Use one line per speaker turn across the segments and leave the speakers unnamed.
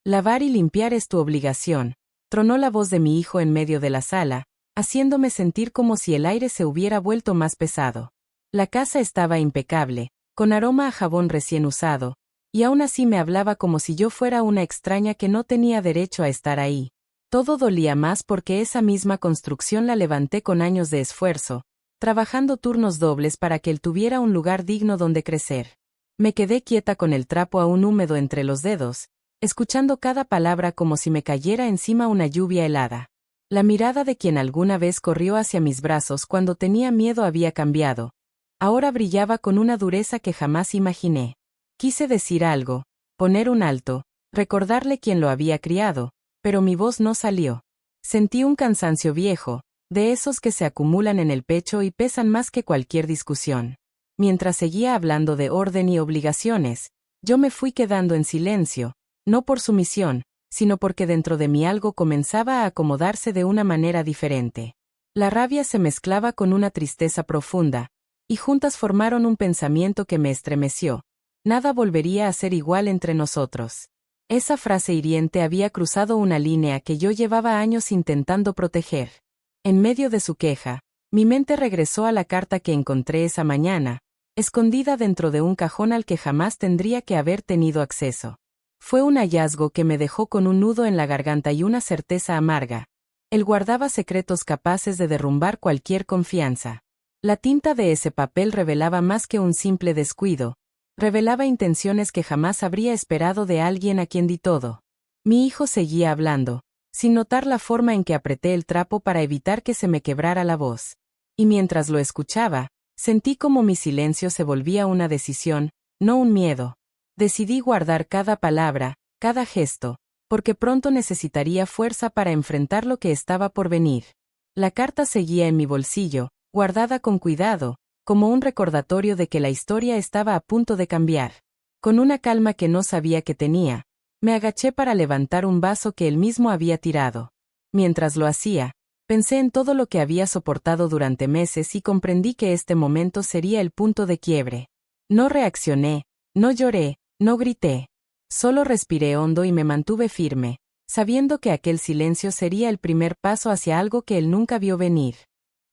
Lavar y limpiar es tu obligación, tronó la voz de mi hijo en medio de la sala, haciéndome sentir como si el aire se hubiera vuelto más pesado. La casa estaba impecable, con aroma a jabón recién usado, y aún así me hablaba como si yo fuera una extraña que no tenía derecho a estar ahí. Todo dolía más porque esa misma construcción la levanté con años de esfuerzo, trabajando turnos dobles para que él tuviera un lugar digno donde crecer. Me quedé quieta con el trapo aún húmedo entre los dedos, escuchando cada palabra como si me cayera encima una lluvia helada. La mirada de quien alguna vez corrió hacia mis brazos cuando tenía miedo había cambiado. Ahora brillaba con una dureza que jamás imaginé. Quise decir algo, poner un alto, recordarle quién lo había criado, pero mi voz no salió. Sentí un cansancio viejo, de esos que se acumulan en el pecho y pesan más que cualquier discusión. Mientras seguía hablando de orden y obligaciones, yo me fui quedando en silencio, no por sumisión, sino porque dentro de mí algo comenzaba a acomodarse de una manera diferente. La rabia se mezclaba con una tristeza profunda, y juntas formaron un pensamiento que me estremeció. Nada volvería a ser igual entre nosotros. Esa frase hiriente había cruzado una línea que yo llevaba años intentando proteger. En medio de su queja, mi mente regresó a la carta que encontré esa mañana, escondida dentro de un cajón al que jamás tendría que haber tenido acceso. Fue un hallazgo que me dejó con un nudo en la garganta y una certeza amarga. Él guardaba secretos capaces de derrumbar cualquier confianza. La tinta de ese papel revelaba más que un simple descuido. Revelaba intenciones que jamás habría esperado de alguien a quien di todo. Mi hijo seguía hablando, sin notar la forma en que apreté el trapo para evitar que se me quebrara la voz. Y mientras lo escuchaba, sentí como mi silencio se volvía una decisión, no un miedo. Decidí guardar cada palabra, cada gesto, porque pronto necesitaría fuerza para enfrentar lo que estaba por venir. La carta seguía en mi bolsillo, guardada con cuidado, como un recordatorio de que la historia estaba a punto de cambiar. Con una calma que no sabía que tenía, me agaché para levantar un vaso que él mismo había tirado. Mientras lo hacía, pensé en todo lo que había soportado durante meses y comprendí que este momento sería el punto de quiebre. No reaccioné, no lloré, no grité. Solo respiré hondo y me mantuve firme, sabiendo que aquel silencio sería el primer paso hacia algo que él nunca vio venir.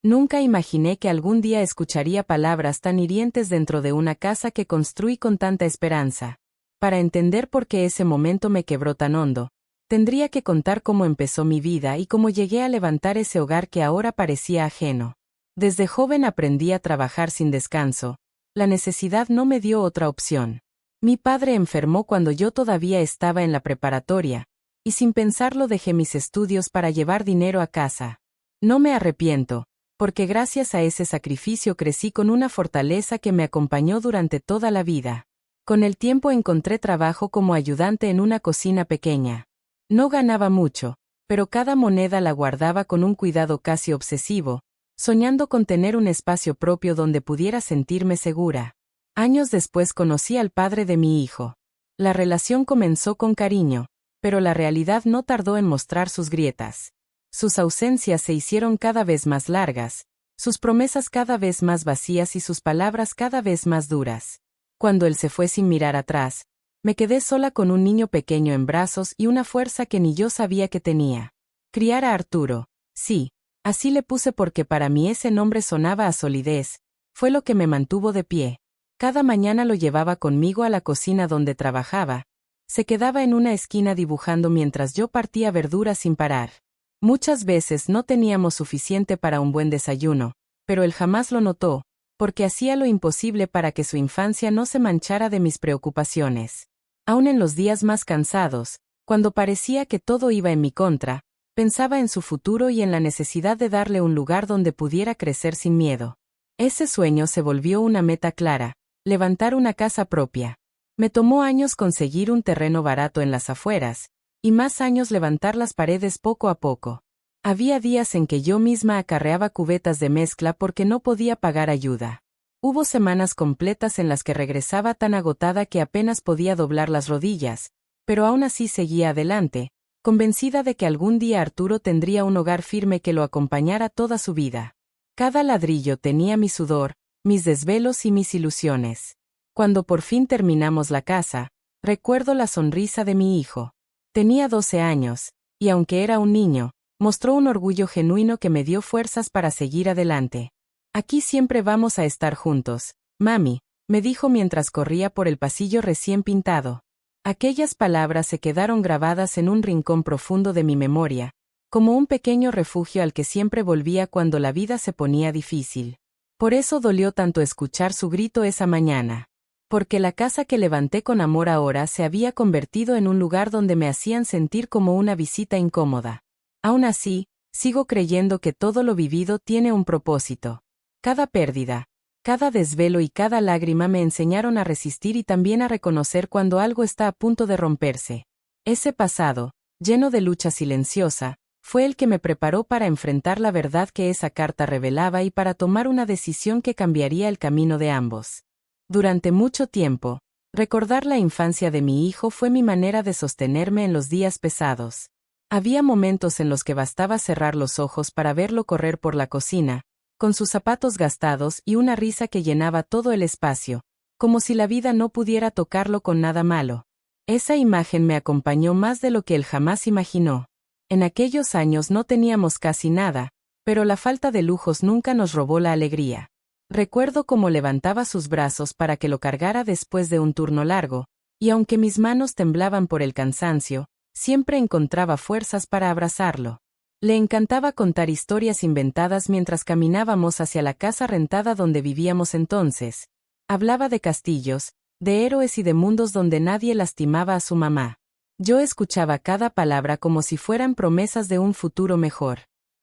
Nunca imaginé que algún día escucharía palabras tan hirientes dentro de una casa que construí con tanta esperanza. Para entender por qué ese momento me quebró tan hondo, tendría que contar cómo empezó mi vida y cómo llegué a levantar ese hogar que ahora parecía ajeno. Desde joven aprendí a trabajar sin descanso. La necesidad no me dio otra opción. Mi padre enfermó cuando yo todavía estaba en la preparatoria, y sin pensarlo dejé mis estudios para llevar dinero a casa. No me arrepiento, porque gracias a ese sacrificio crecí con una fortaleza que me acompañó durante toda la vida. Con el tiempo encontré trabajo como ayudante en una cocina pequeña. No ganaba mucho, pero cada moneda la guardaba con un cuidado casi obsesivo, soñando con tener un espacio propio donde pudiera sentirme segura. Años después conocí al padre de mi hijo. La relación comenzó con cariño, pero la realidad no tardó en mostrar sus grietas. Sus ausencias se hicieron cada vez más largas, sus promesas cada vez más vacías y sus palabras cada vez más duras. Cuando él se fue sin mirar atrás, me quedé sola con un niño pequeño en brazos y una fuerza que ni yo sabía que tenía. Criar a Arturo, sí, así le puse porque para mí ese nombre sonaba a solidez, fue lo que me mantuvo de pie. Cada mañana lo llevaba conmigo a la cocina donde trabajaba. Se quedaba en una esquina dibujando mientras yo partía verduras sin parar. Muchas veces no teníamos suficiente para un buen desayuno, pero él jamás lo notó, porque hacía lo imposible para que su infancia no se manchara de mis preocupaciones. Aun en los días más cansados, cuando parecía que todo iba en mi contra, pensaba en su futuro y en la necesidad de darle un lugar donde pudiera crecer sin miedo. Ese sueño se volvió una meta clara, levantar una casa propia. Me tomó años conseguir un terreno barato en las afueras, y más años levantar las paredes poco a poco. Había días en que yo misma acarreaba cubetas de mezcla porque no podía pagar ayuda. Hubo semanas completas en las que regresaba tan agotada que apenas podía doblar las rodillas, pero aún así seguía adelante, convencida de que algún día Arturo tendría un hogar firme que lo acompañara toda su vida. Cada ladrillo tenía mi sudor, mis desvelos y mis ilusiones. Cuando por fin terminamos la casa, recuerdo la sonrisa de mi hijo. Tenía 12 años, y aunque era un niño, mostró un orgullo genuino que me dio fuerzas para seguir adelante. Aquí siempre vamos a estar juntos, mami, me dijo mientras corría por el pasillo recién pintado. Aquellas palabras se quedaron grabadas en un rincón profundo de mi memoria, como un pequeño refugio al que siempre volvía cuando la vida se ponía difícil. Por eso dolió tanto escuchar su grito esa mañana. Porque la casa que levanté con amor ahora se había convertido en un lugar donde me hacían sentir como una visita incómoda. Aún así, sigo creyendo que todo lo vivido tiene un propósito. Cada pérdida, cada desvelo y cada lágrima me enseñaron a resistir y también a reconocer cuando algo está a punto de romperse. Ese pasado, lleno de lucha silenciosa, fue el que me preparó para enfrentar la verdad que esa carta revelaba y para tomar una decisión que cambiaría el camino de ambos. Durante mucho tiempo, recordar la infancia de mi hijo fue mi manera de sostenerme en los días pesados. Había momentos en los que bastaba cerrar los ojos para verlo correr por la cocina, con sus zapatos gastados y una risa que llenaba todo el espacio, como si la vida no pudiera tocarlo con nada malo. Esa imagen me acompañó más de lo que él jamás imaginó. En aquellos años no teníamos casi nada, pero la falta de lujos nunca nos robó la alegría. Recuerdo cómo levantaba sus brazos para que lo cargara después de un turno largo, y aunque mis manos temblaban por el cansancio, siempre encontraba fuerzas para abrazarlo. Le encantaba contar historias inventadas mientras caminábamos hacia la casa rentada donde vivíamos entonces. Hablaba de castillos, de héroes y de mundos donde nadie lastimaba a su mamá. Yo escuchaba cada palabra como si fueran promesas de un futuro mejor.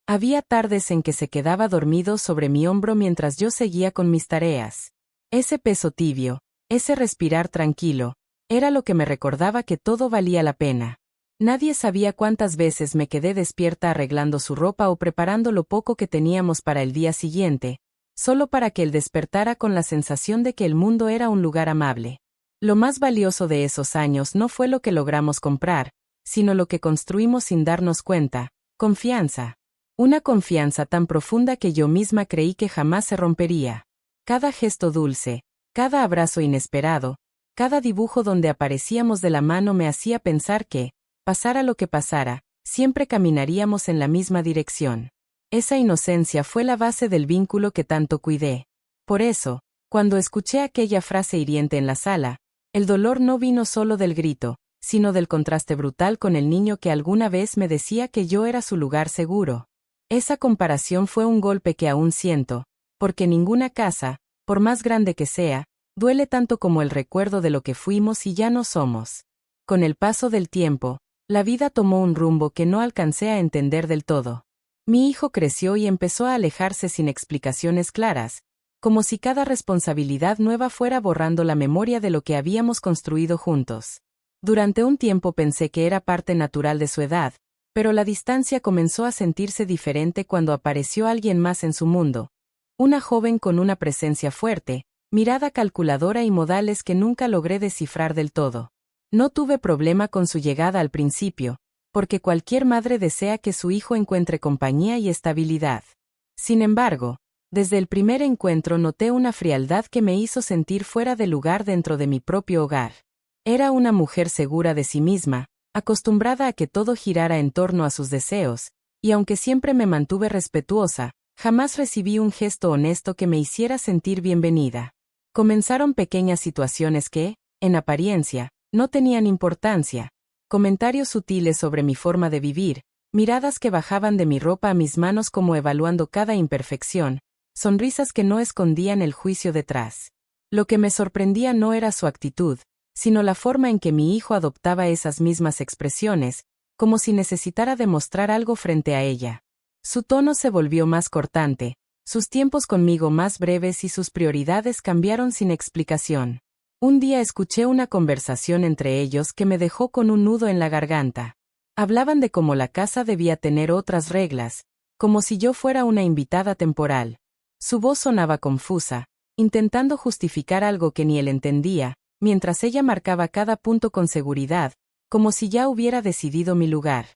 Había tardes en que se quedaba dormido sobre mi hombro mientras yo seguía con mis tareas. Ese peso tibio, ese respirar tranquilo, era lo que me recordaba que todo valía la pena. Nadie sabía cuántas veces me quedé despierta arreglando su ropa o preparando lo poco que teníamos para el día siguiente, solo para que él despertara con la sensación de que el mundo era un lugar amable. Lo más valioso de esos años no fue lo que logramos comprar, sino lo que construimos sin darnos cuenta: confianza. Una confianza tan profunda que yo misma creí que jamás se rompería. Cada gesto dulce, cada abrazo inesperado, cada dibujo donde aparecíamos de la mano me hacía pensar que, pasara lo que pasara, siempre caminaríamos en la misma dirección. Esa inocencia fue la base del vínculo que tanto cuidé. Por eso, cuando escuché aquella frase hiriente en la sala, el dolor no vino solo del grito, sino del contraste brutal con el niño que alguna vez me decía que yo era su lugar seguro. Esa comparación fue un golpe que aún siento, porque ninguna casa, por más grande que sea, duele tanto como el recuerdo de lo que fuimos y ya no somos. Con el paso del tiempo, la vida tomó un rumbo que no alcancé a entender del todo. Mi hijo creció y empezó a alejarse sin explicaciones claras, como si cada responsabilidad nueva fuera borrando la memoria de lo que habíamos construido juntos. Durante un tiempo pensé que era parte natural de su edad, pero la distancia comenzó a sentirse diferente cuando apareció alguien más en su mundo. Una joven con una presencia fuerte, mirada calculadora y modales que nunca logré descifrar del todo. No tuve problema con su llegada al principio, porque cualquier madre desea que su hijo encuentre compañía y estabilidad. Sin embargo, desde el primer encuentro noté una frialdad que me hizo sentir fuera de lugar dentro de mi propio hogar. Era una mujer segura de sí misma, acostumbrada a que todo girara en torno a sus deseos, y aunque siempre me mantuve respetuosa, jamás recibí un gesto honesto que me hiciera sentir bienvenida. Comenzaron pequeñas situaciones que, en apariencia, no tenían importancia: comentarios sutiles sobre mi forma de vivir, miradas que bajaban de mi ropa a mis manos como evaluando cada imperfección, sonrisas que no escondían el juicio detrás. Lo que me sorprendía no era su actitud, sino la forma en que mi hijo adoptaba esas mismas expresiones, como si necesitara demostrar algo frente a ella. Su tono se volvió más cortante, sus tiempos conmigo más breves y sus prioridades cambiaron sin explicación. Un día escuché una conversación entre ellos que me dejó con un nudo en la garganta. Hablaban de cómo la casa debía tener otras reglas, como si yo fuera una invitada temporal. Su voz sonaba confusa, intentando justificar algo que ni él entendía, mientras ella marcaba cada punto con seguridad, como si ya hubiera decidido mi lugar.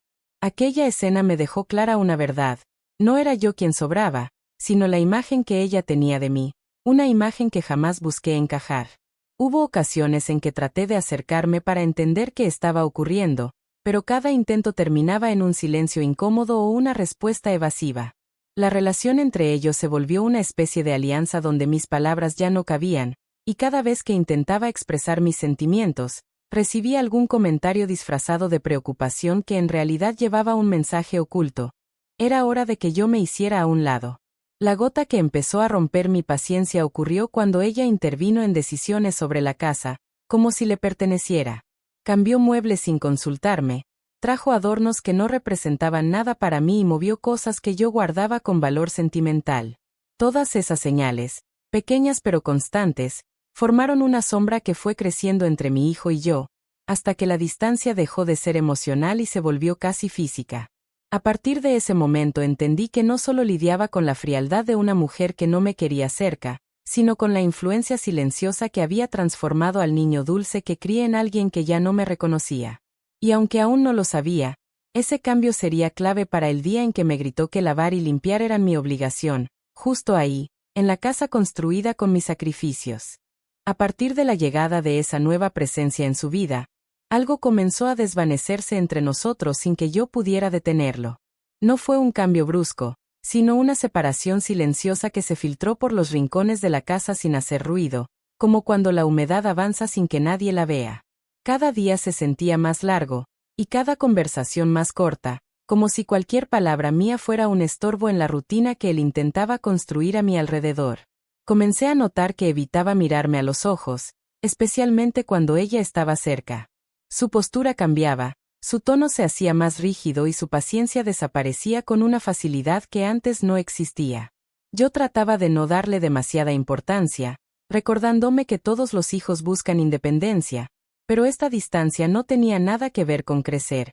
Aquella escena me dejó clara una verdad: no era yo quien sobraba, sino la imagen que ella tenía de mí, una imagen que jamás busqué encajar. Hubo ocasiones en que traté de acercarme para entender qué estaba ocurriendo, pero cada intento terminaba en un silencio incómodo o una respuesta evasiva. La relación entre ellos se volvió una especie de alianza donde mis palabras ya no cabían, y cada vez que intentaba expresar mis sentimientos, recibía algún comentario disfrazado de preocupación que en realidad llevaba un mensaje oculto. Era hora de que yo me hiciera a un lado. La gota que empezó a romper mi paciencia ocurrió cuando ella intervino en decisiones sobre la casa, como si le perteneciera. Cambió muebles sin consultarme, trajo adornos que no representaban nada para mí y movió cosas que yo guardaba con valor sentimental. Todas esas señales, pequeñas pero constantes, formaron una sombra que fue creciendo entre mi hijo y yo, hasta que la distancia dejó de ser emocional y se volvió casi física. A partir de ese momento entendí que no solo lidiaba con la frialdad de una mujer que no me quería cerca, sino con la influencia silenciosa que había transformado al niño dulce que crié en alguien que ya no me reconocía. Y aunque aún no lo sabía, ese cambio sería clave para el día en que me gritó que lavar y limpiar eran mi obligación, justo ahí, en la casa construida con mis sacrificios. A partir de la llegada de esa nueva presencia en su vida, algo comenzó a desvanecerse entre nosotros sin que yo pudiera detenerlo. No fue un cambio brusco, sino una separación silenciosa que se filtró por los rincones de la casa sin hacer ruido, como cuando la humedad avanza sin que nadie la vea. Cada día se sentía más largo, y cada conversación más corta, como si cualquier palabra mía fuera un estorbo en la rutina que él intentaba construir a mi alrededor. Comencé a notar que evitaba mirarme a los ojos, especialmente cuando ella estaba cerca. Su postura cambiaba, su tono se hacía más rígido y su paciencia desaparecía con una facilidad que antes no existía. Yo trataba de no darle demasiada importancia, recordándome que todos los hijos buscan independencia, pero esta distancia no tenía nada que ver con crecer.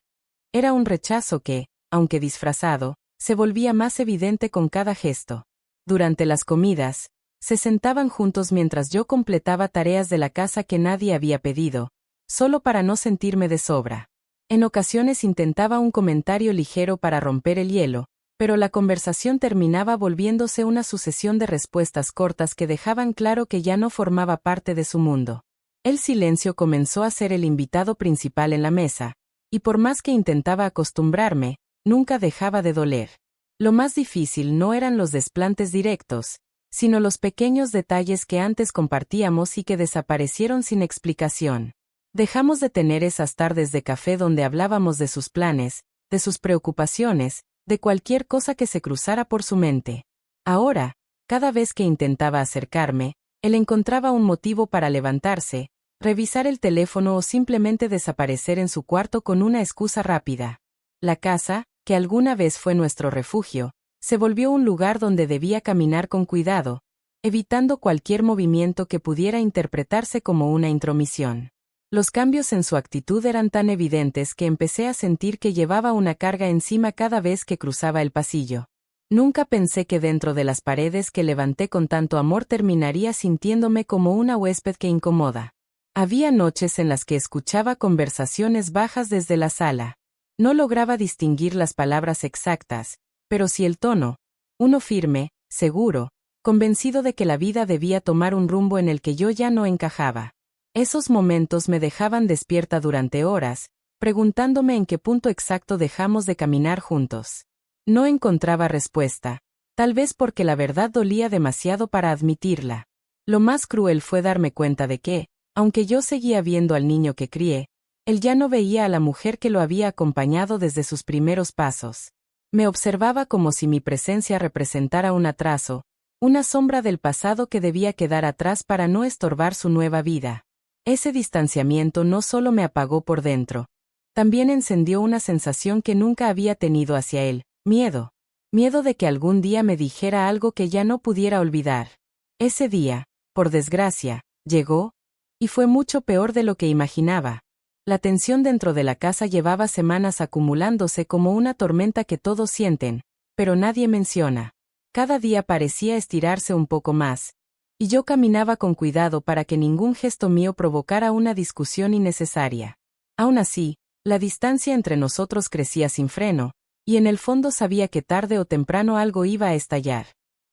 Era un rechazo que, aunque disfrazado, se volvía más evidente con cada gesto. Durante las comidas, se sentaban juntos mientras yo completaba tareas de la casa que nadie había pedido, solo para no sentirme de sobra. En ocasiones intentaba un comentario ligero para romper el hielo, pero la conversación terminaba volviéndose una sucesión de respuestas cortas que dejaban claro que ya no formaba parte de su mundo. El silencio comenzó a ser el invitado principal en la mesa, y por más que intentaba acostumbrarme, nunca dejaba de doler. Lo más difícil no eran los desplantes directos, sino los pequeños detalles que antes compartíamos y que desaparecieron sin explicación. Dejamos de tener esas tardes de café donde hablábamos de sus planes, de sus preocupaciones, de cualquier cosa que se cruzara por su mente. Ahora, cada vez que intentaba acercarme, él encontraba un motivo para levantarse, revisar el teléfono o simplemente desaparecer en su cuarto con una excusa rápida. La casa, que alguna vez fue nuestro refugio, se volvió un lugar donde debía caminar con cuidado, evitando cualquier movimiento que pudiera interpretarse como una intromisión. Los cambios en su actitud eran tan evidentes que empecé a sentir que llevaba una carga encima cada vez que cruzaba el pasillo. Nunca pensé que dentro de las paredes que levanté con tanto amor terminaría sintiéndome como una huésped que incomoda. Había noches en las que escuchaba conversaciones bajas desde la sala. No lograba distinguir las palabras exactas, pero sí el tono. Uno firme, seguro, convencido de que la vida debía tomar un rumbo en el que yo ya no encajaba. Esos momentos me dejaban despierta durante horas, preguntándome en qué punto exacto dejamos de caminar juntos. No encontraba respuesta, tal vez porque la verdad dolía demasiado para admitirla. Lo más cruel fue darme cuenta de que, aunque yo seguía viendo al niño que crié, él ya no veía a la mujer que lo había acompañado desde sus primeros pasos. Me observaba como si mi presencia representara un atraso, una sombra del pasado que debía quedar atrás para no estorbar su nueva vida. Ese distanciamiento no solo me apagó por dentro, también encendió una sensación que nunca había tenido hacia él, miedo. Miedo de que algún día me dijera algo que ya no pudiera olvidar. Ese día, por desgracia, llegó, y fue mucho peor de lo que imaginaba. La tensión dentro de la casa llevaba semanas acumulándose como una tormenta que todos sienten, pero nadie menciona. Cada día parecía estirarse un poco más, y yo caminaba con cuidado para que ningún gesto mío provocara una discusión innecesaria. Aún así, la distancia entre nosotros crecía sin freno, y en el fondo sabía que tarde o temprano algo iba a estallar.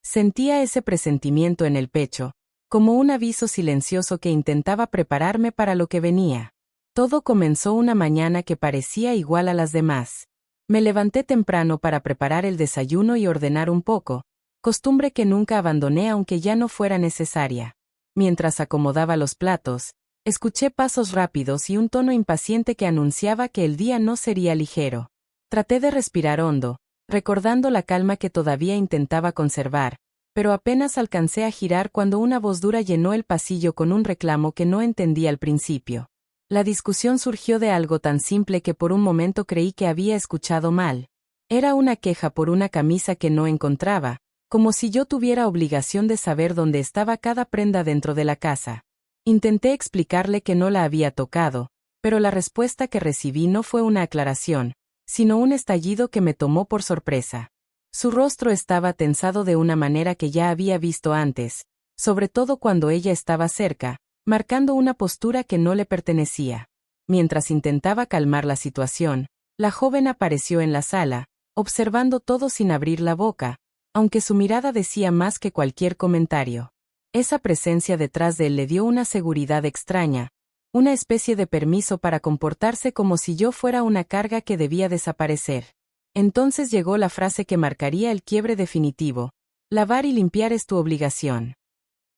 Sentía ese presentimiento en el pecho, como un aviso silencioso que intentaba prepararme para lo que venía. Todo comenzó una mañana que parecía igual a las demás. Me levanté temprano para preparar el desayuno y ordenar un poco, costumbre que nunca abandoné aunque ya no fuera necesaria. Mientras acomodaba los platos, escuché pasos rápidos y un tono impaciente que anunciaba que el día no sería ligero. Traté de respirar hondo, recordando la calma que todavía intentaba conservar, pero apenas alcancé a girar cuando una voz dura llenó el pasillo con un reclamo que no entendí al principio. La discusión surgió de algo tan simple que por un momento creí que había escuchado mal. Era una queja por una camisa que no encontraba, como si yo tuviera obligación de saber dónde estaba cada prenda dentro de la casa. Intenté explicarle que no la había tocado, pero la respuesta que recibí no fue una aclaración, sino un estallido que me tomó por sorpresa. Su rostro estaba tensado de una manera que ya había visto antes, sobre todo cuando ella estaba cerca, marcando una postura que no le pertenecía. Mientras intentaba calmar la situación, la joven apareció en la sala, observando todo sin abrir la boca, aunque su mirada decía más que cualquier comentario. Esa presencia detrás de él le dio una seguridad extraña, una especie de permiso para comportarse como si yo fuera una carga que debía desaparecer. Entonces llegó la frase que marcaría el quiebre definitivo: lavar y limpiar es tu obligación.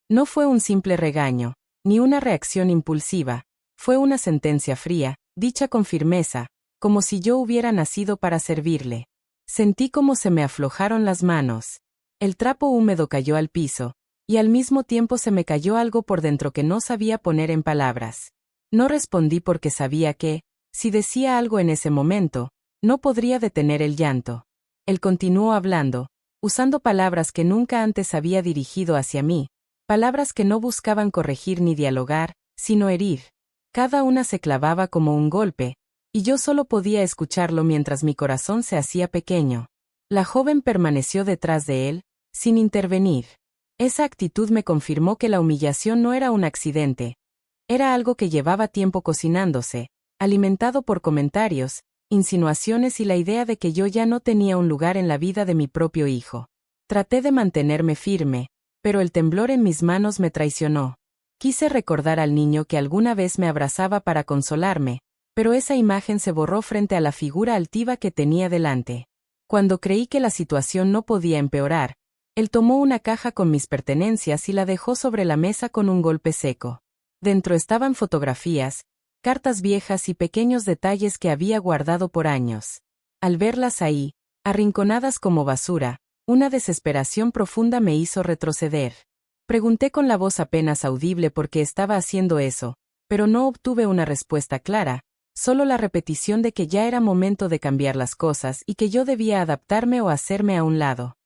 No fue un simple regaño, ni una reacción impulsiva, fue una sentencia fría, dicha con firmeza, como si yo hubiera nacido para servirle. Sentí como se me aflojaron las manos. El trapo húmedo cayó al piso, y al mismo tiempo se me cayó algo por dentro que no sabía poner en palabras. No respondí porque sabía que, si decía algo en ese momento, no podría detener el llanto. Él continuó hablando, usando palabras que nunca antes había dirigido hacia mí, palabras que no buscaban corregir ni dialogar, sino herir. Cada una se clavaba como un golpe, y yo solo podía escucharlo mientras mi corazón se hacía pequeño. La joven permaneció detrás de él, sin intervenir. Esa actitud me confirmó que la humillación no era un accidente. Era algo que llevaba tiempo cocinándose, alimentado por comentarios, insinuaciones y la idea de que yo ya no tenía un lugar en la vida de mi propio hijo. Traté de mantenerme firme, pero el temblor en mis manos me traicionó. Quise recordar al niño que alguna vez me abrazaba para consolarme, pero esa imagen se borró frente a la figura altiva que tenía delante. Cuando creí que la situación no podía empeorar, él tomó una caja con mis pertenencias y la dejó sobre la mesa con un golpe seco. Dentro estaban fotografías, cartas viejas y pequeños detalles que había guardado por años. Al verlas ahí, arrinconadas como basura, una desesperación profunda me hizo retroceder. Pregunté con la voz apenas audible por qué estaba haciendo eso, pero no obtuve una respuesta clara, solo la repetición de que ya era momento de cambiar las cosas y que yo debía adaptarme o hacerme a un lado.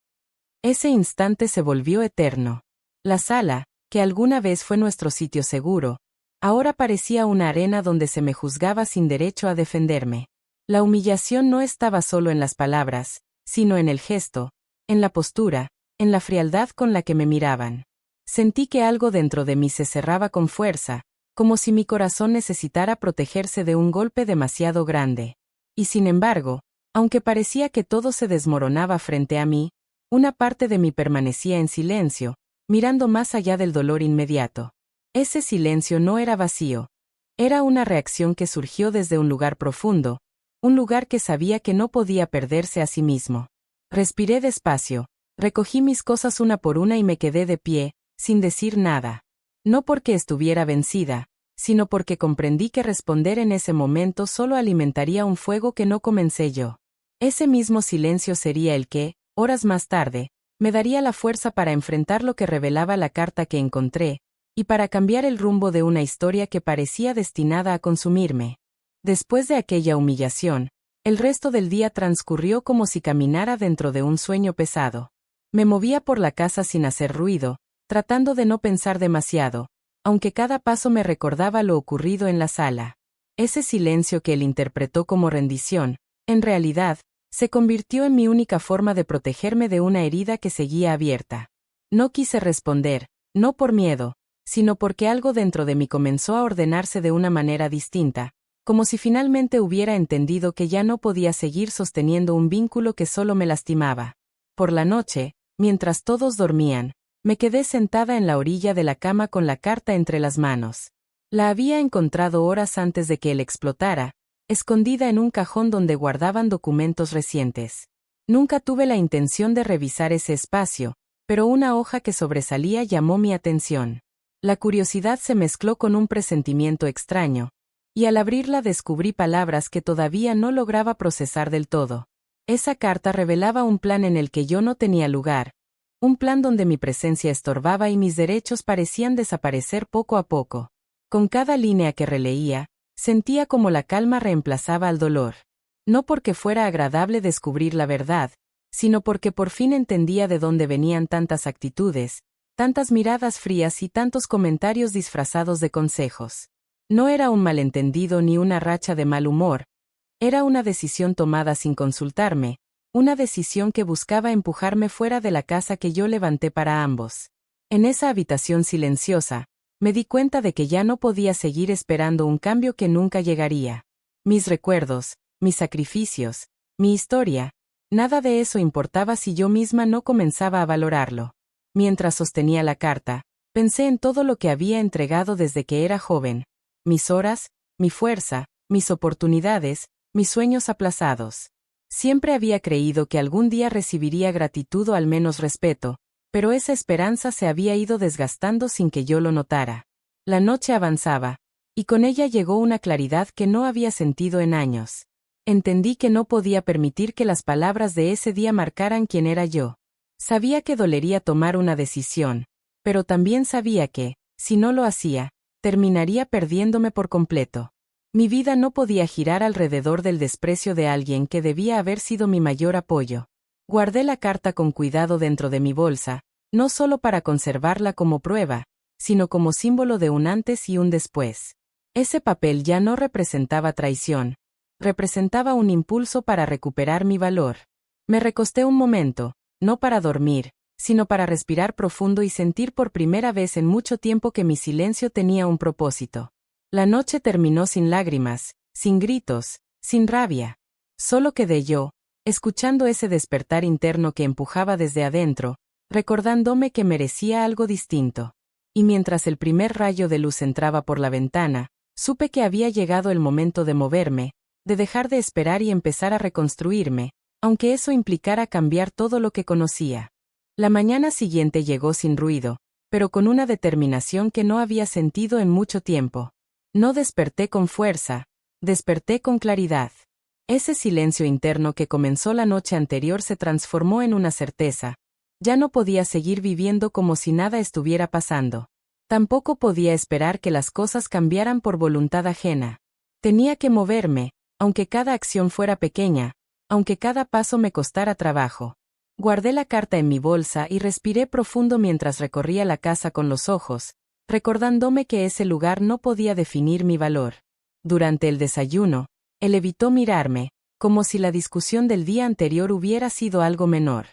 Ese instante se volvió eterno. La sala, que alguna vez fue nuestro sitio seguro, ahora parecía una arena donde se me juzgaba sin derecho a defenderme. La humillación no estaba solo en las palabras, sino en el gesto, en la postura, en la frialdad con la que me miraban. Sentí que algo dentro de mí se cerraba con fuerza, como si mi corazón necesitara protegerse de un golpe demasiado grande. Y sin embargo, aunque parecía que todo se desmoronaba frente a mí, una parte de mí permanecía en silencio, mirando más allá del dolor inmediato. Ese silencio no era vacío. Era una reacción que surgió desde un lugar profundo, un lugar que sabía que no podía perderse a sí mismo. Respiré despacio, recogí mis cosas una por una y me quedé de pie, sin decir nada. No porque estuviera vencida, sino porque comprendí que responder en ese momento solo alimentaría un fuego que no comencé yo. Ese mismo silencio sería el que, horas más tarde, me daría la fuerza para enfrentar lo que revelaba la carta que encontré, y para cambiar el rumbo de una historia que parecía destinada a consumirme. Después de aquella humillación, el resto del día transcurrió como si caminara dentro de un sueño pesado. Me movía por la casa sin hacer ruido, tratando de no pensar demasiado, aunque cada paso me recordaba lo ocurrido en la sala. Ese silencio que él interpretó como rendición, en realidad, se convirtió en mi única forma de protegerme de una herida que seguía abierta. No quise responder, no por miedo, sino porque algo dentro de mí comenzó a ordenarse de una manera distinta, como si finalmente hubiera entendido que ya no podía seguir sosteniendo un vínculo que solo me lastimaba. Por la noche, mientras todos dormían, me quedé sentada en la orilla de la cama con la carta entre las manos. La había encontrado horas antes de que él explotara, escondida en un cajón donde guardaban documentos recientes. Nunca tuve la intención de revisar ese espacio, pero una hoja que sobresalía llamó mi atención. La curiosidad se mezcló con un presentimiento extraño, y al abrirla descubrí palabras que todavía no lograba procesar del todo. Esa carta revelaba un plan en el que yo no tenía lugar, un plan donde mi presencia estorbaba y mis derechos parecían desaparecer poco a poco. Con cada línea que releía, sentía como la calma reemplazaba al dolor. No porque fuera agradable descubrir la verdad, sino porque por fin entendía de dónde venían tantas actitudes, tantas miradas frías y tantos comentarios disfrazados de consejos. No era un malentendido ni una racha de mal humor, era una decisión tomada sin consultarme, una decisión que buscaba empujarme fuera de la casa que yo levanté para ambos. En esa habitación silenciosa, me di cuenta de que ya no podía seguir esperando un cambio que nunca llegaría. Mis recuerdos, mis sacrificios, mi historia, nada de eso importaba si yo misma no comenzaba a valorarlo. Mientras sostenía la carta, pensé en todo lo que había entregado desde que era joven, mis horas, mi fuerza, mis oportunidades, mis sueños aplazados. Siempre había creído que algún día recibiría gratitud o al menos respeto, pero esa esperanza se había ido desgastando sin que yo lo notara. La noche avanzaba, y con ella llegó una claridad que no había sentido en años. Entendí que no podía permitir que las palabras de ese día marcaran quién era yo. Sabía que dolería tomar una decisión, pero también sabía que, si no lo hacía, terminaría perdiéndome por completo. Mi vida no podía girar alrededor del desprecio de alguien que debía haber sido mi mayor apoyo. Guardé la carta con cuidado dentro de mi bolsa, no solo para conservarla como prueba, sino como símbolo de un antes y un después. Ese papel ya no representaba traición, representaba un impulso para recuperar mi valor. Me recosté un momento, no para dormir, sino para respirar profundo y sentir por primera vez en mucho tiempo que mi silencio tenía un propósito. La noche terminó sin lágrimas, sin gritos, sin rabia. Solo quedé yo, escuchando ese despertar interno que empujaba desde adentro, recordándome que merecía algo distinto. Y mientras el primer rayo de luz entraba por la ventana, supe que había llegado el momento de moverme, de dejar de esperar y empezar a reconstruirme, aunque eso implicara cambiar todo lo que conocía. La mañana siguiente llegó sin ruido, pero con una determinación que no había sentido en mucho tiempo. No desperté con fuerza, desperté con claridad. Ese silencio interno que comenzó la noche anterior se transformó en una certeza. Ya no podía seguir viviendo como si nada estuviera pasando. Tampoco podía esperar que las cosas cambiaran por voluntad ajena. Tenía que moverme, aunque cada acción fuera pequeña, aunque cada paso me costara trabajo. Guardé la carta en mi bolsa y respiré profundo mientras recorría la casa con los ojos, recordándome que ese lugar no podía definir mi valor. Durante el desayuno, él evitó mirarme, como si la discusión del día anterior hubiera sido algo menor.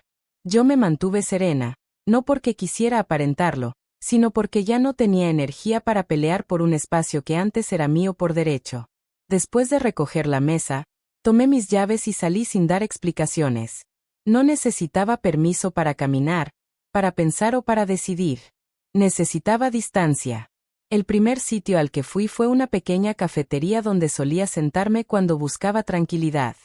Yo me mantuve serena, no porque quisiera aparentarlo, sino porque ya no tenía energía para pelear por un espacio que antes era mío por derecho. Después de recoger la mesa, tomé mis llaves y salí sin dar explicaciones. No necesitaba permiso para caminar, para pensar o para decidir. Necesitaba distancia. El primer sitio al que fui fue una pequeña cafetería donde solía sentarme cuando buscaba tranquilidad.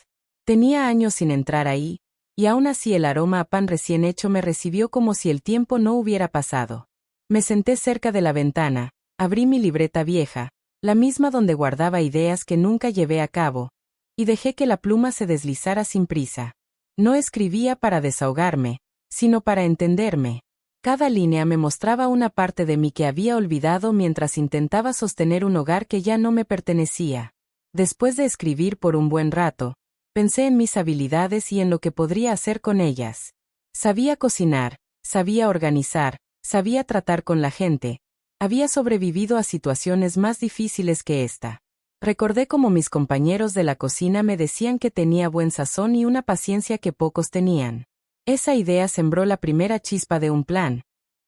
Tenía años sin entrar ahí, y aún así el aroma a pan recién hecho me recibió como si el tiempo no hubiera pasado. Me senté cerca de la ventana, abrí mi libreta vieja, la misma donde guardaba ideas que nunca llevé a cabo, y dejé que la pluma se deslizara sin prisa. No escribía para desahogarme, sino para entenderme. Cada línea me mostraba una parte de mí que había olvidado mientras intentaba sostener un hogar que ya no me pertenecía. Después de escribir por un buen rato, pensé en mis habilidades y en lo que podría hacer con ellas. Sabía cocinar, sabía organizar, sabía tratar con la gente. Había sobrevivido a situaciones más difíciles que esta. Recordé cómo mis compañeros de la cocina me decían que tenía buen sazón y una paciencia que pocos tenían. Esa idea sembró la primera chispa de un plan.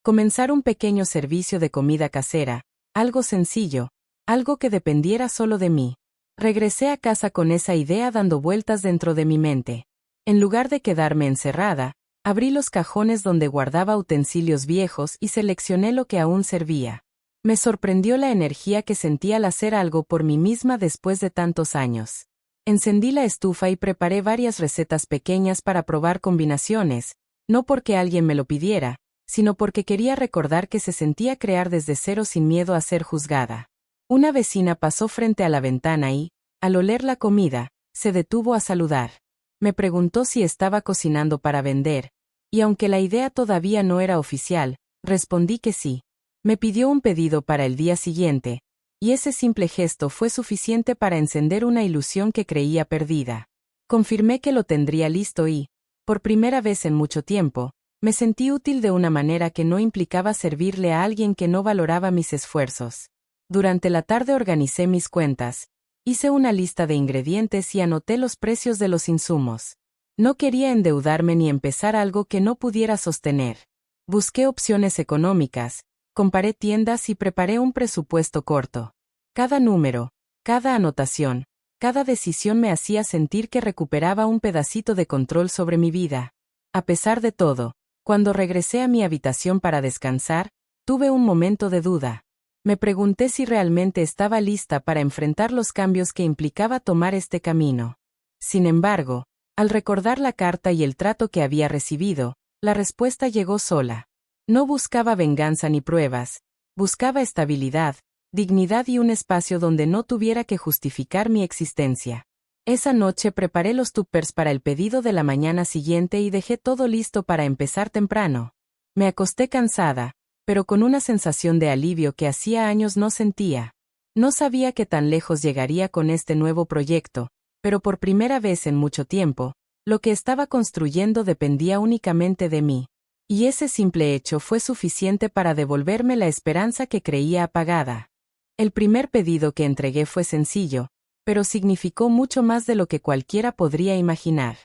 Comenzar un pequeño servicio de comida casera, algo sencillo, algo que dependiera solo de mí. Regresé a casa con esa idea dando vueltas dentro de mi mente. En lugar de quedarme encerrada, abrí los cajones donde guardaba utensilios viejos y seleccioné lo que aún servía. Me sorprendió la energía que sentí al hacer algo por mí misma después de tantos años. Encendí la estufa y preparé varias recetas pequeñas para probar combinaciones, no porque alguien me lo pidiera, sino porque quería recordar que se sentía crear desde cero sin miedo a ser juzgada. Una vecina pasó frente a la ventana y, al oler la comida, se detuvo a saludar. Me preguntó si estaba cocinando para vender, y aunque la idea todavía no era oficial, respondí que sí. Me pidió un pedido para el día siguiente, y ese simple gesto fue suficiente para encender una ilusión que creía perdida. Confirmé que lo tendría listo y, por primera vez en mucho tiempo, me sentí útil de una manera que no implicaba servirle a alguien que no valoraba mis esfuerzos. Durante la tarde organicé mis cuentas, hice una lista de ingredientes y anoté los precios de los insumos. No quería endeudarme ni empezar algo que no pudiera sostener. Busqué opciones económicas, comparé tiendas y preparé un presupuesto corto. Cada número, cada anotación, cada decisión me hacía sentir que recuperaba un pedacito de control sobre mi vida. A pesar de todo, cuando regresé a mi habitación para descansar, tuve un momento de duda. Me pregunté si realmente estaba lista para enfrentar los cambios que implicaba tomar este camino. Sin embargo, al recordar la carta y el trato que había recibido, la respuesta llegó sola. No buscaba venganza ni pruebas, buscaba estabilidad, dignidad y un espacio donde no tuviera que justificar mi existencia. Esa noche preparé los tuppers para el pedido de la mañana siguiente y dejé todo listo para empezar temprano. Me acosté cansada, pero con una sensación de alivio que hacía años no sentía. No sabía qué tan lejos llegaría con este nuevo proyecto, pero por primera vez en mucho tiempo, lo que estaba construyendo dependía únicamente de mí. Y ese simple hecho fue suficiente para devolverme la esperanza que creía apagada. El primer pedido que entregué fue sencillo, pero significó mucho más de lo que cualquiera podría imaginar.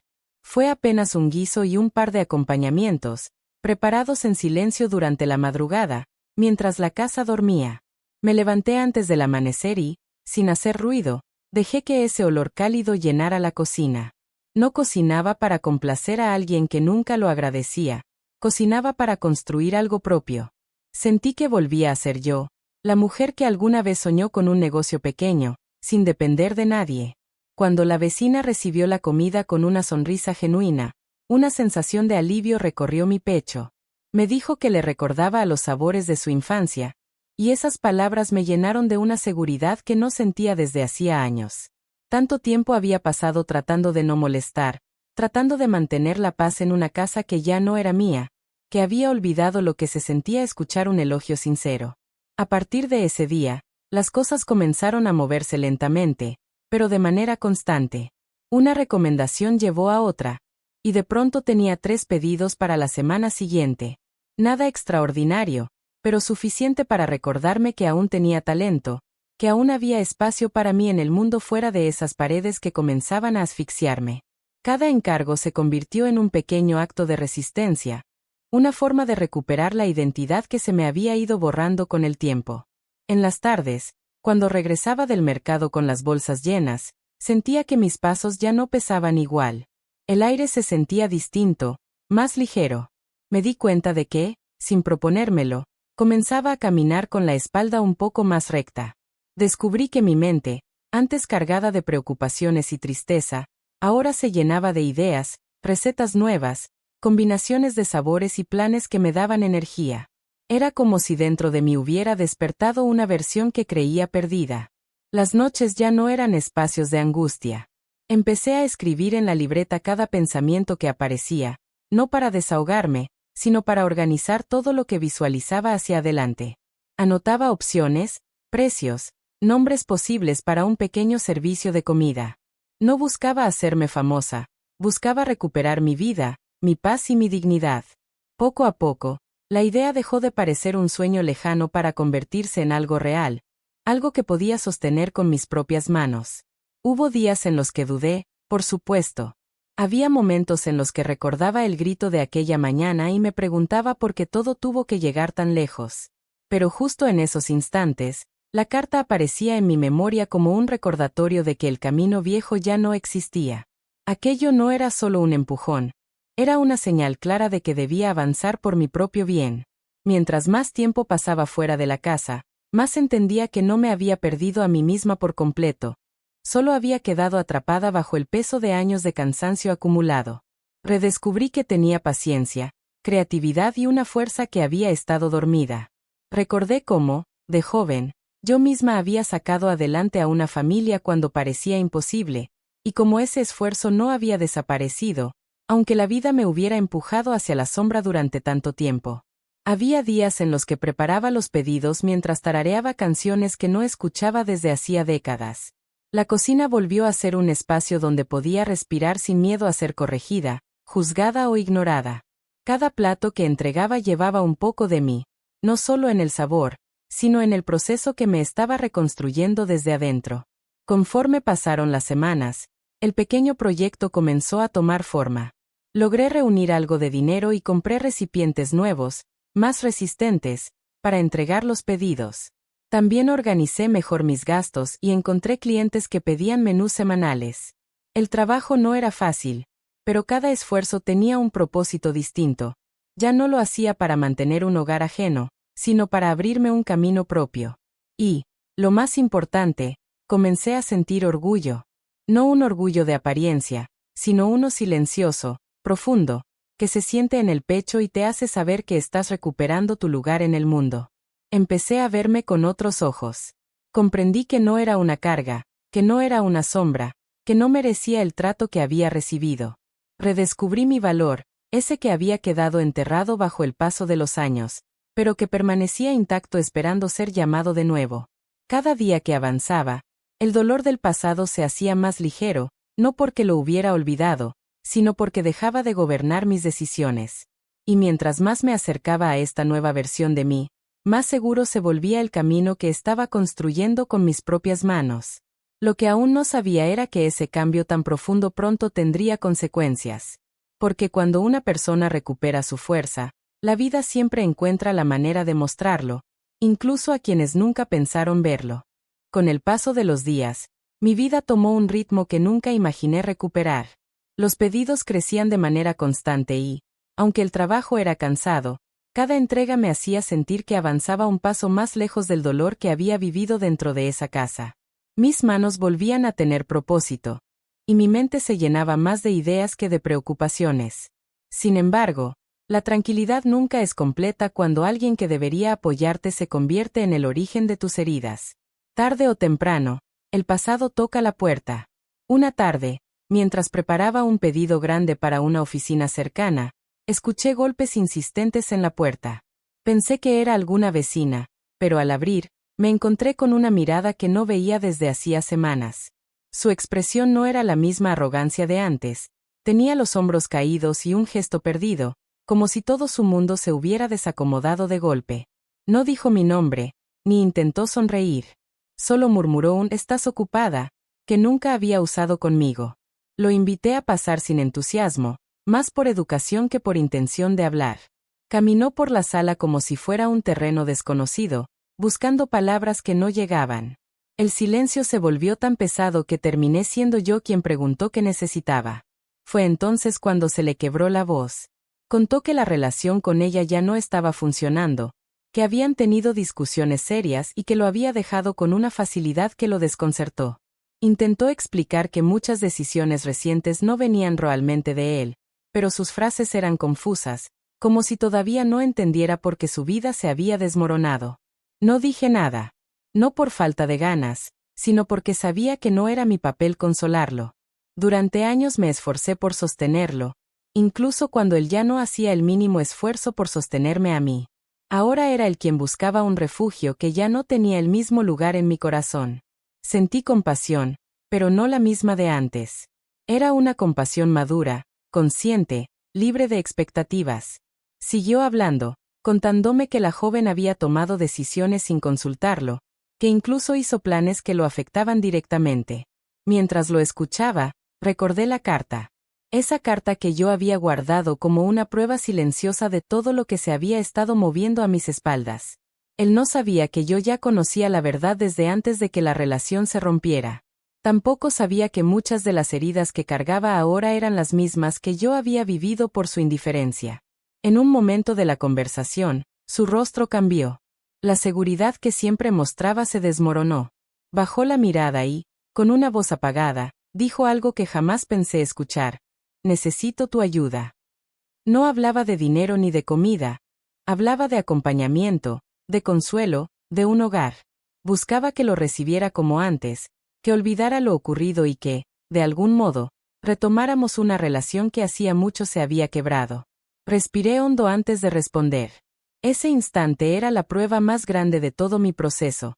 Fue apenas un guiso y un par de acompañamientos, preparados en silencio durante la madrugada, mientras la casa dormía. Me levanté antes del amanecer y, sin hacer ruido, dejé que ese olor cálido llenara la cocina. No cocinaba para complacer a alguien que nunca lo agradecía. Cocinaba para construir algo propio. Sentí que volvía a ser yo, la mujer que alguna vez soñó con un negocio pequeño, sin depender de nadie. Cuando la vecina recibió la comida con una sonrisa genuina, una sensación de alivio recorrió mi pecho. Me dijo que le recordaba a los sabores de su infancia, y esas palabras me llenaron de una seguridad que no sentía desde hacía años. Tanto tiempo había pasado tratando de no molestar, tratando de mantener la paz en una casa que ya no era mía, que había olvidado lo que se sentía escuchar un elogio sincero. A partir de ese día, las cosas comenzaron a moverse lentamente, pero de manera constante. Una recomendación llevó a otra, y de pronto tenía 3 pedidos para la semana siguiente. Nada extraordinario, pero suficiente para recordarme que aún tenía talento, que aún había espacio para mí en el mundo fuera de esas paredes que comenzaban a asfixiarme. Cada encargo se convirtió en un pequeño acto de resistencia, una forma de recuperar la identidad que se me había ido borrando con el tiempo. En las tardes, cuando regresaba del mercado con las bolsas llenas, sentía que mis pasos ya no pesaban igual. El aire se sentía distinto, más ligero. Me di cuenta de que, sin proponérmelo, comenzaba a caminar con la espalda un poco más recta. Descubrí que mi mente, antes cargada de preocupaciones y tristeza, ahora se llenaba de ideas, recetas nuevas, combinaciones de sabores y planes que me daban energía. Era como si dentro de mí hubiera despertado una versión que creía perdida. Las noches ya no eran espacios de angustia. Empecé a escribir en la libreta cada pensamiento que aparecía, no para desahogarme, sino para organizar todo lo que visualizaba hacia adelante. Anotaba opciones, precios, nombres posibles para un pequeño servicio de comida. No buscaba hacerme famosa, buscaba recuperar mi vida, mi paz y mi dignidad. Poco a poco, la idea dejó de parecer un sueño lejano para convertirse en algo real, algo que podía sostener con mis propias manos. Hubo días en los que dudé, por supuesto. Había momentos en los que recordaba el grito de aquella mañana y me preguntaba por qué todo tuvo que llegar tan lejos. Pero justo en esos instantes, la carta aparecía en mi memoria como un recordatorio de que el camino viejo ya no existía. Aquello no era solo un empujón, era una señal clara de que debía avanzar por mi propio bien. Mientras más tiempo pasaba fuera de la casa, más entendía que no me había perdido a mí misma por completo. Solo había quedado atrapada bajo el peso de años de cansancio acumulado. Redescubrí que tenía paciencia, creatividad y una fuerza que había estado dormida. Recordé cómo, de joven, yo misma había sacado adelante a una familia cuando parecía imposible, y cómo ese esfuerzo no había desaparecido, aunque la vida me hubiera empujado hacia la sombra durante tanto tiempo. Había días en los que preparaba los pedidos mientras tarareaba canciones que no escuchaba desde hacía décadas. La cocina volvió a ser un espacio donde podía respirar sin miedo a ser corregida, juzgada o ignorada. Cada plato que entregaba llevaba un poco de mí, no solo en el sabor, sino en el proceso que me estaba reconstruyendo desde adentro. Conforme pasaron las semanas, el pequeño proyecto comenzó a tomar forma. Logré reunir algo de dinero y compré recipientes nuevos, más resistentes, para entregar los pedidos. También organicé mejor mis gastos y encontré clientes que pedían menús semanales. El trabajo no era fácil, pero cada esfuerzo tenía un propósito distinto. Ya no lo hacía para mantener un hogar ajeno, sino para abrirme un camino propio. Y, lo más importante, comencé a sentir orgullo. No un orgullo de apariencia, sino uno silencioso, profundo, que se siente en el pecho y te hace saber que estás recuperando tu lugar en el mundo. Empecé a verme con otros ojos. Comprendí que no era una carga, que no era una sombra, que no merecía el trato que había recibido. Redescubrí mi valor, ese que había quedado enterrado bajo el paso de los años, pero que permanecía intacto esperando ser llamado de nuevo. Cada día que avanzaba, el dolor del pasado se hacía más ligero, no porque lo hubiera olvidado, sino porque dejaba de gobernar mis decisiones. Y mientras más me acercaba a esta nueva versión de mí, más seguro se volvía el camino que estaba construyendo con mis propias manos. Lo que aún no sabía era que ese cambio tan profundo pronto tendría consecuencias. Porque cuando una persona recupera su fuerza, la vida siempre encuentra la manera de mostrarlo, incluso a quienes nunca pensaron verlo. Con el paso de los días, mi vida tomó un ritmo que nunca imaginé recuperar. Los pedidos crecían de manera constante y, aunque el trabajo era cansado, cada entrega me hacía sentir que avanzaba un paso más lejos del dolor que había vivido dentro de esa casa. Mis manos volvían a tener propósito, y mi mente se llenaba más de ideas que de preocupaciones. Sin embargo, la tranquilidad nunca es completa cuando alguien que debería apoyarte se convierte en el origen de tus heridas. Tarde o temprano, el pasado toca la puerta. Una tarde, mientras preparaba un pedido grande para una oficina cercana, escuché golpes insistentes en la puerta. Pensé que era alguna vecina, pero al abrir, me encontré con una mirada que no veía desde hacía semanas. Su expresión no era la misma arrogancia de antes, tenía los hombros caídos y un gesto perdido, como si todo su mundo se hubiera desacomodado de golpe. No dijo mi nombre, ni intentó sonreír. Solo murmuró un «estás ocupada», que nunca había usado conmigo. Lo invité a pasar sin entusiasmo, más por educación que por intención de hablar. Caminó por la sala como si fuera un terreno desconocido, buscando palabras que no llegaban. El silencio se volvió tan pesado que terminé siendo yo quien preguntó qué necesitaba. Fue entonces cuando se le quebró la voz. Contó que la relación con ella ya no estaba funcionando, que habían tenido discusiones serias y que lo había dejado con una facilidad que lo desconcertó. Intentó explicar que muchas decisiones recientes no venían realmente de él, pero sus frases eran confusas, como si todavía no entendiera por qué su vida se había desmoronado. No dije nada. No por falta de ganas, sino porque sabía que no era mi papel consolarlo. Durante años me esforcé por sostenerlo, incluso cuando él ya no hacía el mínimo esfuerzo por sostenerme a mí. Ahora era él quien buscaba un refugio que ya no tenía el mismo lugar en mi corazón. Sentí compasión, pero no la misma de antes. Era una compasión madura, consciente, libre de expectativas. Siguió hablando, contándome que la joven había tomado decisiones sin consultarlo, que incluso hizo planes que lo afectaban directamente. Mientras lo escuchaba, recordé la carta. Esa carta que yo había guardado como una prueba silenciosa de todo lo que se había estado moviendo a mis espaldas. Él no sabía que yo ya conocía la verdad desde antes de que la relación se rompiera. Tampoco sabía que muchas de las heridas que cargaba ahora eran las mismas que yo había vivido por su indiferencia. En un momento de la conversación, su rostro cambió. La seguridad que siempre mostraba se desmoronó. Bajó la mirada y, con una voz apagada, dijo algo que jamás pensé escuchar. Necesito tu ayuda. No hablaba de dinero ni de comida. Hablaba de acompañamiento, de consuelo, de un hogar. Buscaba que lo recibiera como antes, que olvidara lo ocurrido y que, de algún modo, retomáramos una relación que hacía mucho se había quebrado. Respiré hondo antes de responder. Ese instante era la prueba más grande de todo mi proceso.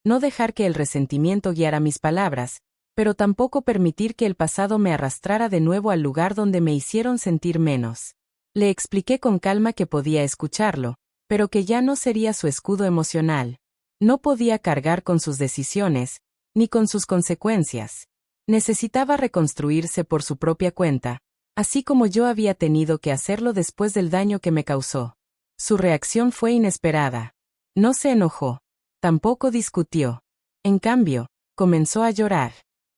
No dejar que el resentimiento guiara mis palabras, pero tampoco permitir que el pasado me arrastrara de nuevo al lugar donde me hicieron sentir menos. Le expliqué con calma que podía escucharlo, pero que ya no sería su escudo emocional. No podía cargar con sus decisiones, ni con sus consecuencias. Necesitaba reconstruirse por su propia cuenta, así como yo había tenido que hacerlo después del daño que me causó. Su reacción fue inesperada. No se enojó. Tampoco discutió. En cambio, comenzó a llorar.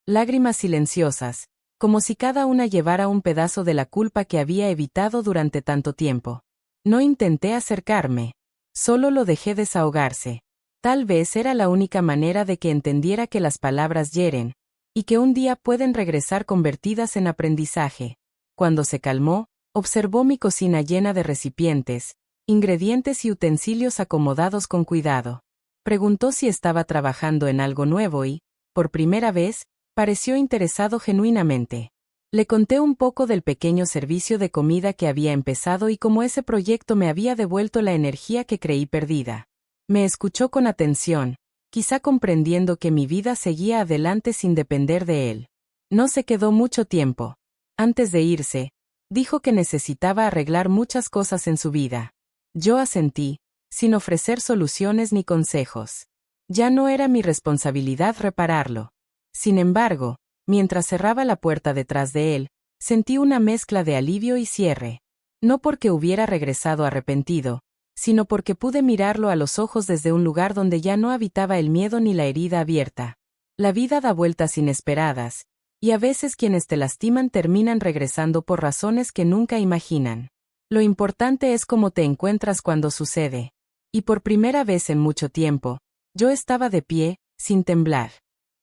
Lágrimas silenciosas, como si cada una llevara un pedazo de la culpa que había evitado durante tanto tiempo. No intenté acercarme. Solo lo dejé desahogarse. Tal vez era la única manera de que entendiera que las palabras hieren, y que un día pueden regresar convertidas en aprendizaje. Cuando se calmó, observó mi cocina llena de recipientes, ingredientes y utensilios acomodados con cuidado. Preguntó si estaba trabajando en algo nuevo y, por primera vez, pareció interesado genuinamente. Le conté un poco del pequeño servicio de comida que había empezado y cómo ese proyecto me había devuelto la energía que creí perdida. Me escuchó con atención, quizá comprendiendo que mi vida seguía adelante sin depender de él. No se quedó mucho tiempo. Antes de irse, dijo que necesitaba arreglar muchas cosas en su vida. Yo asentí, sin ofrecer soluciones ni consejos. Ya no era mi responsabilidad repararlo. Sin embargo, mientras cerraba la puerta detrás de él, sentí una mezcla de alivio y cierre. No porque hubiera regresado arrepentido, sino porque pude mirarlo a los ojos desde un lugar donde ya no habitaba el miedo ni la herida abierta. La vida da vueltas inesperadas, y a veces quienes te lastiman terminan regresando por razones que nunca imaginan. Lo importante es cómo te encuentras cuando sucede. Y por primera vez en mucho tiempo, yo estaba de pie, sin temblar.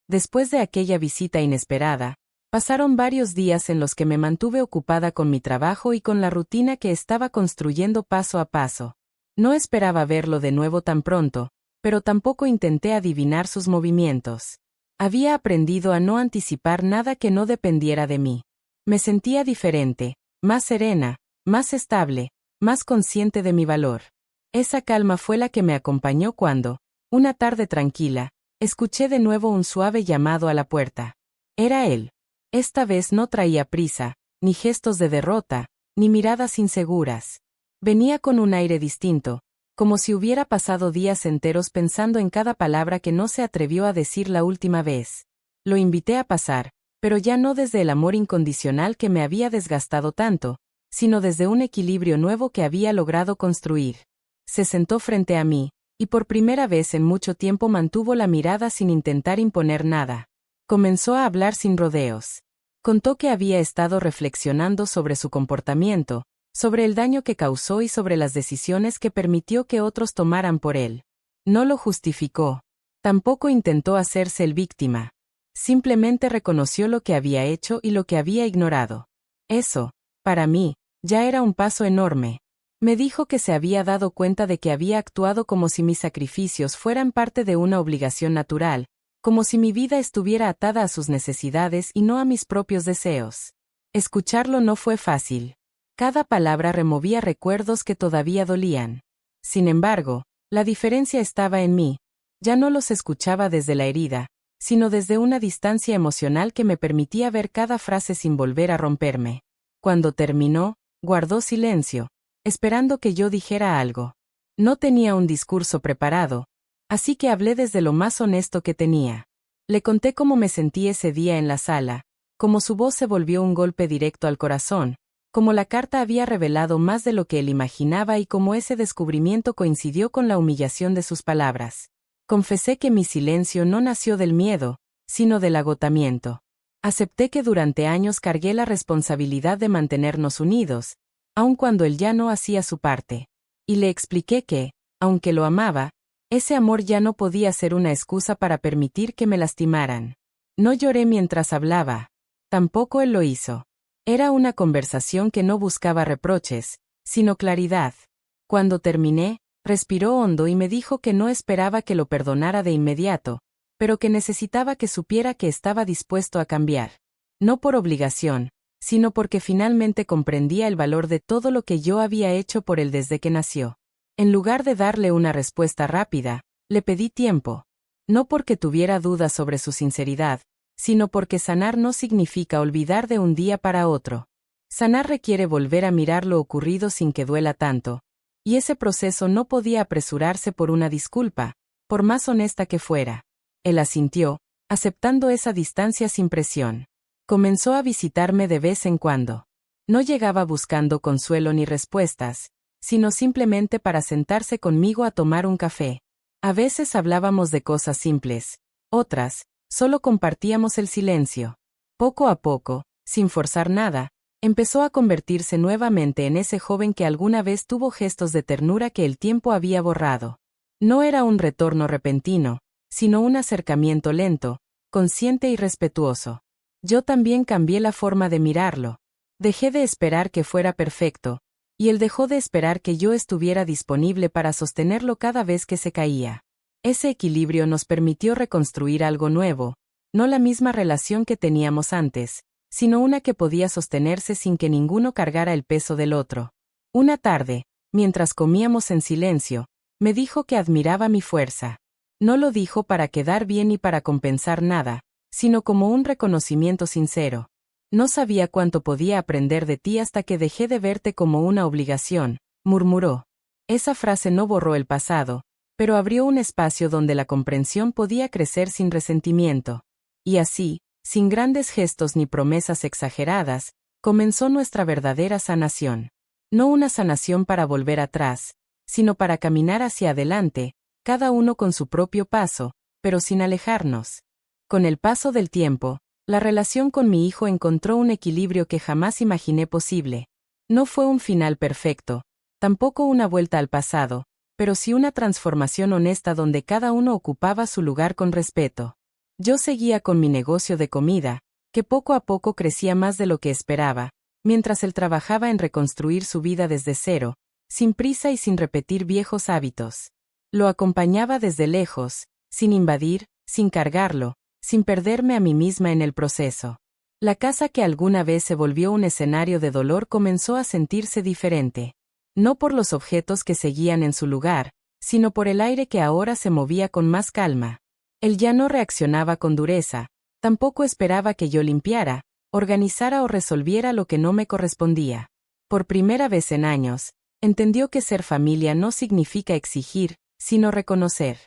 Después de aquella visita inesperada, pasaron varios días en los que me mantuve ocupada con mi trabajo y con la rutina que estaba construyendo paso a paso. No esperaba verlo de nuevo tan pronto, pero tampoco intenté adivinar sus movimientos. Había aprendido a no anticipar nada que no dependiera de mí. Me sentía diferente, más serena, más estable, más consciente de mi valor. Esa calma fue la que me acompañó cuando, una tarde tranquila, escuché de nuevo un suave llamado a la puerta. Era él. Esta vez no traía prisa, ni gestos de derrota, ni miradas inseguras. Venía con un aire distinto, como si hubiera pasado días enteros pensando en cada palabra que no se atrevió a decir la última vez. Lo invité a pasar, pero ya no desde el amor incondicional que me había desgastado tanto, sino desde un equilibrio nuevo que había logrado construir. Se sentó frente a mí, y por primera vez en mucho tiempo mantuvo la mirada sin intentar imponer nada. Comenzó a hablar sin rodeos. Contó que había estado reflexionando sobre su comportamiento, sobre el daño que causó y sobre las decisiones que permitió que otros tomaran por él. No lo justificó. Tampoco intentó hacerse el víctima. Simplemente reconoció lo que había hecho y lo que había ignorado. Eso, para mí, ya era un paso enorme. Me dijo que se había dado cuenta de que había actuado como si mis sacrificios fueran parte de una obligación natural, como si mi vida estuviera atada a sus necesidades y no a mis propios deseos. Escucharlo no fue fácil. Cada palabra removía recuerdos que todavía dolían. Sin embargo, la diferencia estaba en mí. Ya no los escuchaba desde la herida, sino desde una distancia emocional que me permitía ver cada frase sin volver a romperme. Cuando terminó, guardó silencio, esperando que yo dijera algo. No tenía un discurso preparado, así que hablé desde lo más honesto que tenía. Le conté cómo me sentí ese día en la sala, cómo su voz se volvió un golpe directo al corazón, cómo la carta había revelado más de lo que él imaginaba y cómo ese descubrimiento coincidió con la humillación de sus palabras. Confesé que mi silencio no nació del miedo, sino del agotamiento. Acepté que durante años cargué la responsabilidad de mantenernos unidos, aun cuando él ya no hacía su parte. Y le expliqué que, aunque lo amaba, Ese amor ya no podía ser una excusa para permitir que me lastimaran. No lloré mientras hablaba. Tampoco él lo hizo. Era una conversación que no buscaba reproches, sino claridad. Cuando terminé, respiró hondo y me dijo que no esperaba que lo perdonara de inmediato, pero que necesitaba que supiera que estaba dispuesto a cambiar. No por obligación, sino porque finalmente comprendía el valor de todo lo que yo había hecho por él desde que nació. En lugar de darle una respuesta rápida, le pedí tiempo. No porque tuviera dudas sobre su sinceridad, sino porque sanar no significa olvidar de un día para otro. Sanar requiere volver a mirar lo ocurrido sin que duela tanto, y ese proceso no podía apresurarse por una disculpa, por más honesta que fuera. Él asintió, aceptando esa distancia sin presión. Comenzó a visitarme de vez en cuando. No llegaba buscando consuelo ni respuestas, sino simplemente para sentarse conmigo a tomar un café. A veces hablábamos de cosas simples, otras, solo compartíamos el silencio. Poco a poco, sin forzar nada, empezó a convertirse nuevamente en ese joven que alguna vez tuvo gestos de ternura que el tiempo había borrado. No era un retorno repentino, sino un acercamiento lento, consciente y respetuoso. Yo también cambié la forma de mirarlo. Dejé de esperar que fuera perfecto, y él dejó de esperar que yo estuviera disponible para sostenerlo cada vez que se caía. Ese equilibrio nos permitió reconstruir algo nuevo, no la misma relación que teníamos antes, sino una que podía sostenerse sin que ninguno cargara el peso del otro. Una tarde, mientras comíamos en silencio, me dijo que admiraba mi fuerza. No lo dijo para quedar bien ni para compensar nada, sino como un reconocimiento sincero. No sabía cuánto podía aprender de ti hasta que dejé de verte como una obligación, murmuró. Esa frase no borró el pasado, pero abrió un espacio donde la comprensión podía crecer sin resentimiento. Y así, sin grandes gestos ni promesas exageradas, comenzó nuestra verdadera sanación. No una sanación para volver atrás, sino para caminar hacia adelante, cada uno con su propio paso, pero sin alejarnos. Con el paso del tiempo, la relación con mi hijo encontró un equilibrio que jamás imaginé posible. No fue un final perfecto, tampoco una vuelta al pasado, pero sí una transformación honesta donde cada uno ocupaba su lugar con respeto. Yo seguía con mi negocio de comida, que poco a poco crecía más de lo que esperaba, mientras él trabajaba en reconstruir su vida desde cero, sin prisa y sin repetir viejos hábitos. Lo acompañaba desde lejos, sin invadir, sin cargarlo, sin perderme a mí misma en el proceso. La casa que alguna vez se volvió un escenario de dolor comenzó a sentirse diferente. No por los objetos que seguían en su lugar, sino por el aire que ahora se movía con más calma. Él ya no reaccionaba con dureza, tampoco esperaba que yo limpiara, organizara o resolviera lo que no me correspondía. Por primera vez en años, entendió que ser familia no significa exigir, sino reconocer.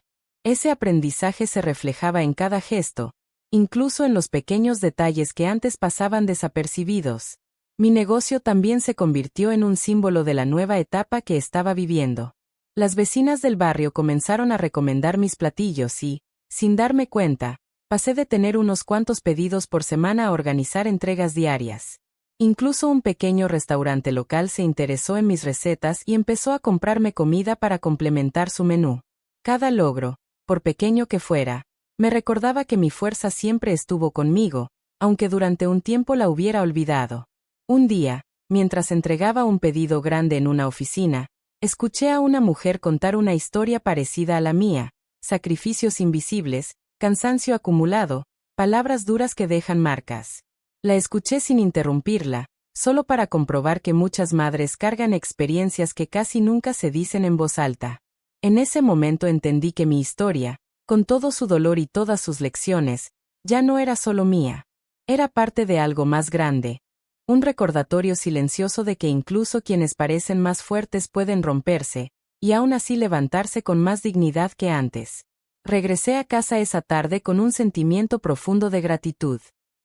Ese aprendizaje se reflejaba en cada gesto, incluso en los pequeños detalles que antes pasaban desapercibidos. Mi negocio también se convirtió en un símbolo de la nueva etapa que estaba viviendo. Las vecinas del barrio comenzaron a recomendar mis platillos y, sin darme cuenta, pasé de tener unos cuantos pedidos por semana a organizar entregas diarias. Incluso un pequeño restaurante local se interesó en mis recetas y empezó a comprarme comida para complementar su menú. Cada logro, por pequeño que fuera, me recordaba que mi fuerza siempre estuvo conmigo, aunque durante un tiempo la hubiera olvidado. Un día, mientras entregaba un pedido grande en una oficina, escuché a una mujer contar una historia parecida a la mía: sacrificios invisibles, cansancio acumulado, palabras duras que dejan marcas. La escuché sin interrumpirla, solo para comprobar que muchas madres cargan experiencias que casi nunca se dicen en voz alta. En ese momento entendí que mi historia, con todo su dolor y todas sus lecciones, ya no era solo mía. Era parte de algo más grande. Un recordatorio silencioso de que incluso quienes parecen más fuertes pueden romperse, y aún así levantarse con más dignidad que antes. Regresé a casa esa tarde con un sentimiento profundo de gratitud.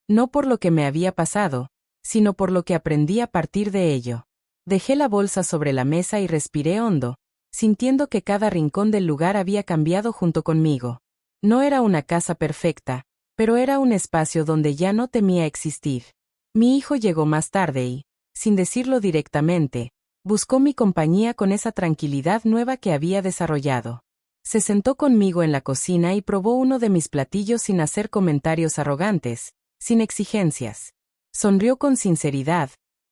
No por lo que me había pasado, sino por lo que aprendí a partir de ello. Dejé la bolsa sobre la mesa y respiré hondo, sintiendo que cada rincón del lugar había cambiado junto conmigo. No era una casa perfecta, pero era un espacio donde ya no temía existir. Mi hijo llegó más tarde y, sin decirlo directamente, buscó mi compañía con esa tranquilidad nueva que había desarrollado. Se sentó conmigo en la cocina y probó uno de mis platillos sin hacer comentarios arrogantes, sin exigencias. Sonrió con sinceridad,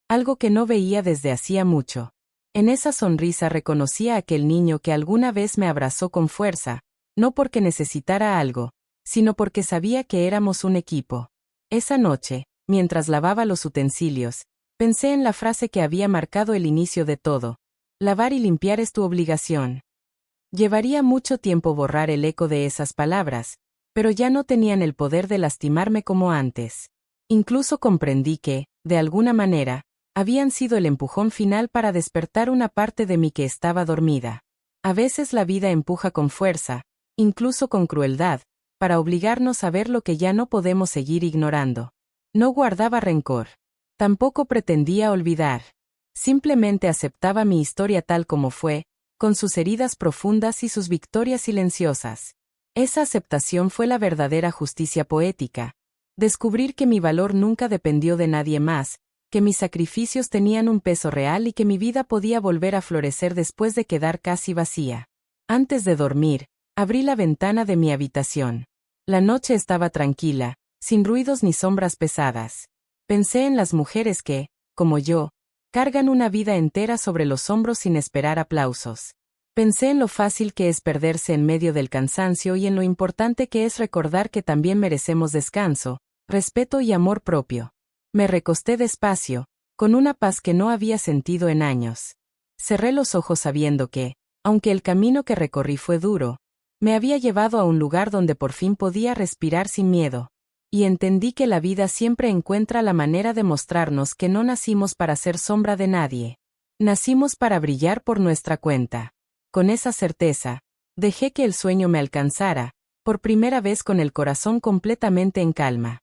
algo que no veía desde hacía mucho. En esa sonrisa reconocía a aquel niño que alguna vez me abrazó con fuerza, no porque necesitara algo, sino porque sabía que éramos un equipo. Esa noche, mientras lavaba los utensilios, pensé en la frase que había marcado el inicio de todo. Lavar y limpiar es tu obligación. Llevaría mucho tiempo borrar el eco de esas palabras, pero ya no tenían el poder de lastimarme como antes. Incluso comprendí que, de alguna manera, habían sido el empujón final para despertar una parte de mí que estaba dormida. A veces la vida empuja con fuerza, incluso con crueldad, para obligarnos a ver lo que ya no podemos seguir ignorando. No guardaba rencor. Tampoco pretendía olvidar. Simplemente aceptaba mi historia tal como fue, con sus heridas profundas y sus victorias silenciosas. Esa aceptación fue la verdadera justicia poética. Descubrir que mi valor nunca dependió de nadie más, que mis sacrificios tenían un peso real y que mi vida podía volver a florecer después de quedar casi vacía. Antes de dormir, abrí la ventana de mi habitación. La noche estaba tranquila, sin ruidos ni sombras pesadas. Pensé en las mujeres que, como yo, cargan una vida entera sobre los hombros sin esperar aplausos. Pensé en lo fácil que es perderse en medio del cansancio y en lo importante que es recordar que también merecemos descanso, respeto y amor propio. Me recosté despacio, con una paz que no había sentido en años. Cerré los ojos sabiendo que, aunque el camino que recorrí fue duro, me había llevado a un lugar donde por fin podía respirar sin miedo. Y entendí que la vida siempre encuentra la manera de mostrarnos que no nacimos para ser sombra de nadie. Nacimos para brillar por nuestra cuenta. Con esa certeza, dejé que el sueño me alcanzara, por primera vez con el corazón completamente en calma.